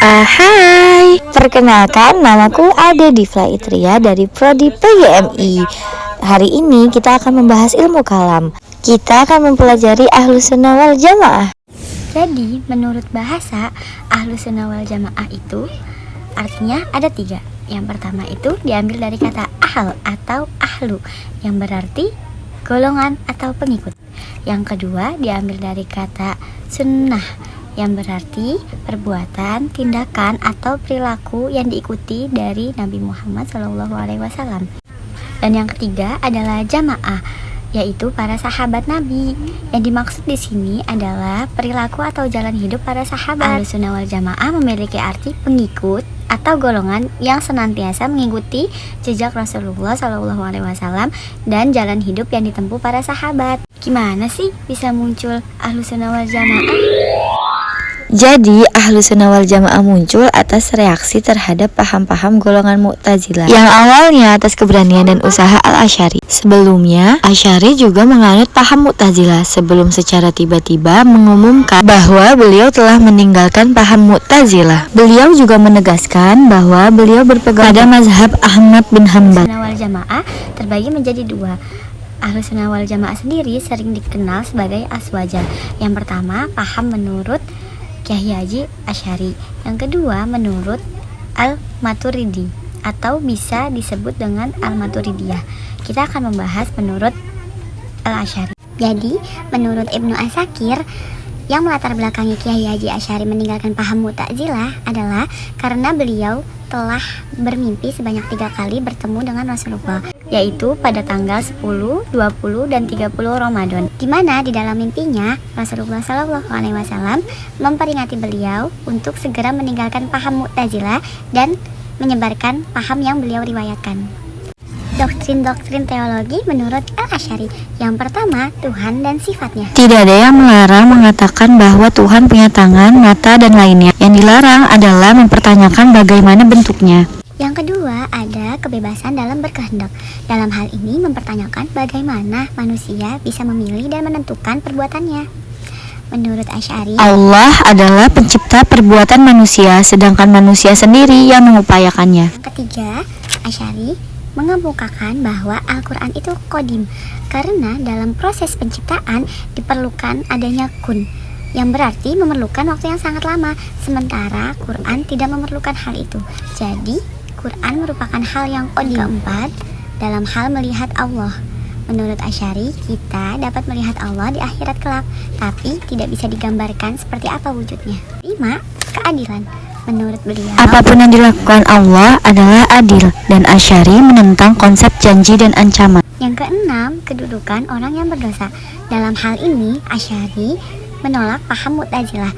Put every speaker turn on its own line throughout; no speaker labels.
Hai, perkenalkan namaku Ade Difla Itria dari Prodi PGMI. Hari ini kita akan membahas ilmu kalam. Kita akan mempelajari Ahlus Sunnah wal Jamaah.
Jadi, menurut bahasa, Ahlus Sunnah wal Jamaah itu artinya ada 3. Yang pertama itu diambil dari kata ahl atau ahlu, yang berarti golongan atau pengikut. Yang kedua diambil dari kata sunnah, yang berarti perbuatan, tindakan, atau perilaku yang diikuti dari Nabi Muhammad SAW. Dan yang ketiga adalah jamaah, yaitu para sahabat Nabi. Yang dimaksud di sini adalah perilaku atau jalan hidup para sahabat. Ahlus Sunnah wal Jamaah memiliki arti pengikut atau golongan yang senantiasa mengikuti jejak Rasulullah SAW dan jalan hidup yang ditempuh para sahabat. Gimana sih bisa muncul Ahlus Sunnah wal Jamaah?
Jadi, Ahlus Sunnah wal Jamaah muncul atas reaksi terhadap paham-paham golongan Mu'tazilah yang awalnya atas keberanian dan usaha Al-Asy'ari. Sebelumnya, Asy'ari juga menganut paham Mu'tazilah sebelum secara tiba-tiba mengumumkan bahwa beliau telah meninggalkan paham Mu'tazilah. Beliau juga menegaskan bahwa beliau berpegang pada mazhab Ahmad bin Hanbal.
Ahlus Sunnah wal Jamaah terbagi menjadi 2. Ahlus Sunnah wal Jamaah sendiri sering dikenal sebagai aswaja. Yang pertama, paham menurut Kyai Haji Asy'ari. Yang kedua menurut Al-Maturidi atau bisa disebut dengan Al-Maturidiyah. Kita akan membahas menurut Al-Asy'ari. Jadi, menurut Ibnu Asakir, yang melatar belakangi Kyai Haji Asy'ari meninggalkan paham Mu'tazilah adalah karena beliau telah bermimpi sebanyak 3 kali bertemu dengan Rasulullah, yaitu pada tanggal 10, 20, dan 30 Ramadan, di mana di dalam mimpinya Rasulullah SAW memperingati beliau untuk segera meninggalkan paham Mu'tazilah dan menyebarkan paham yang beliau riwayatkan. Doktrin-doktrin teologi menurut Al-Asy'ari. Yang pertama, Tuhan dan sifatnya.
Tidak ada yang melarang mengatakan bahwa Tuhan punya tangan, mata, dan lainnya. Yang dilarang adalah mempertanyakan bagaimana bentuknya.
Yang kedua, ada kebebasan dalam berkehendak. Dalam hal ini mempertanyakan bagaimana manusia bisa memilih dan menentukan perbuatannya. Menurut Asy'ari,
Allah adalah pencipta perbuatan manusia, sedangkan manusia sendiri yang mengupayakannya.
Yang ketiga, Asy'ari mengemukakan bahwa Al-Quran itu qadim, karena dalam proses penciptaan diperlukan adanya kun, yang berarti memerlukan waktu yang sangat lama, sementara Quran tidak memerlukan hal itu. Jadi Quran merupakan hal yang qadim. Keempat, dalam hal melihat Allah. Menurut Asy'ari, kita dapat melihat Allah di akhirat kelak, tapi tidak bisa digambarkan seperti apa wujudnya. 5. Keadilan. Menurut beliau,
apapun yang dilakukan Allah adalah adil, dan Asy'ari menentang konsep janji dan ancaman.
Yang keenam, kedudukan orang yang berdosa. Dalam hal ini, Asy'ari menolak paham Mu'tazilah,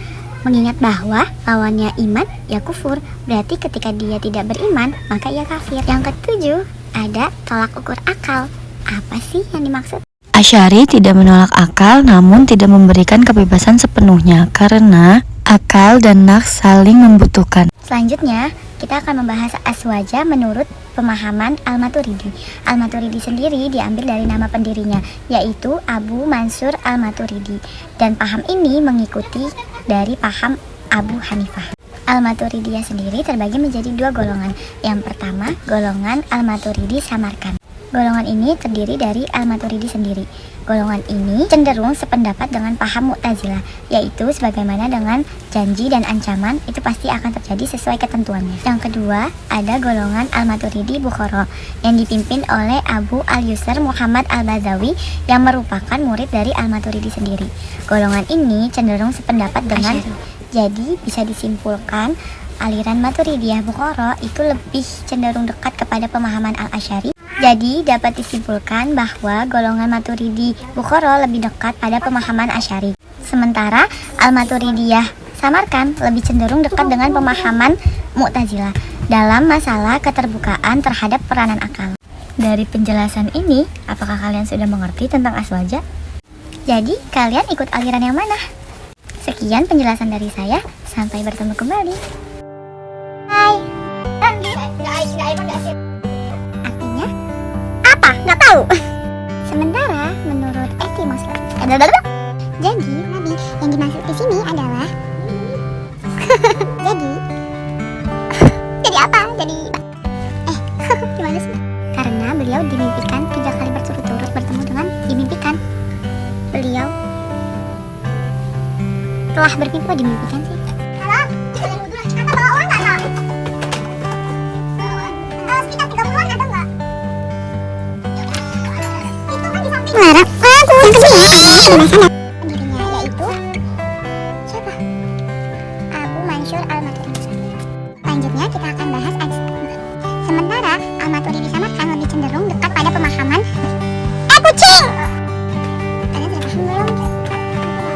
mengingat bahwa lawannya iman ya kufur, berarti ketika dia tidak beriman maka ia kafir. Yang ketujuh, ada tolak ukur akal. Apa sih yang dimaksud?
Asy'ari tidak menolak akal, namun tidak memberikan kebebasan sepenuhnya karena akal dan nafs saling membutuhkan.
Selanjutnya, kita akan membahas aswaja menurut pemahaman Al-Maturidi. Al-Maturidi sendiri diambil dari nama pendirinya, yaitu Abu Mansur Al-Maturidi. Dan paham ini mengikuti dari paham Abu Hanifah. Al-Maturidiyah sendiri terbagi menjadi 2 golongan. Yang pertama, golongan Al-Maturidi Samarkand. Golongan ini terdiri dari Al-Maturidi sendiri. Golongan ini cenderung sependapat dengan paham Mu'tazilah, yaitu sebagaimana dengan janji dan ancaman itu pasti akan terjadi sesuai ketentuannya. Yang kedua, ada golongan Al-Maturidi Bukhara yang dipimpin oleh Abu Al-Yusr Muhammad Al-Bazawi yang merupakan murid dari Al-Maturidi sendiri. Golongan ini cenderung sependapat dengan Jadi bisa disimpulkan aliran Maturidiyah Bukhara itu lebih cenderung dekat kepada pemahaman Al-Asy'ari. Jadi dapat disimpulkan bahwa golongan Maturidi Bukhara lebih dekat pada pemahaman Asy'ari. Sementara Al-Maturidiyah Samarkand lebih cenderung dekat dengan pemahaman Mu'tazilah dalam masalah keterbukaan terhadap peranan akal. Dari penjelasan ini, apakah kalian sudah mengerti tentang aswaja? Jadi kalian ikut aliran yang mana? Sekian penjelasan dari saya, sampai bertemu kembali. Hai. Artinya apa? Nggak tahu. Sementara menurut etimologi, jadi Nabi yang dimaksud di sini adalah jadi beliau telah bermimpi, apa dimimpikan sih? Halo? Kata bawa uang nggak, Kak? Sekitar 30-an ada nggak? Itu kan di samping. Larang. Yang kedua,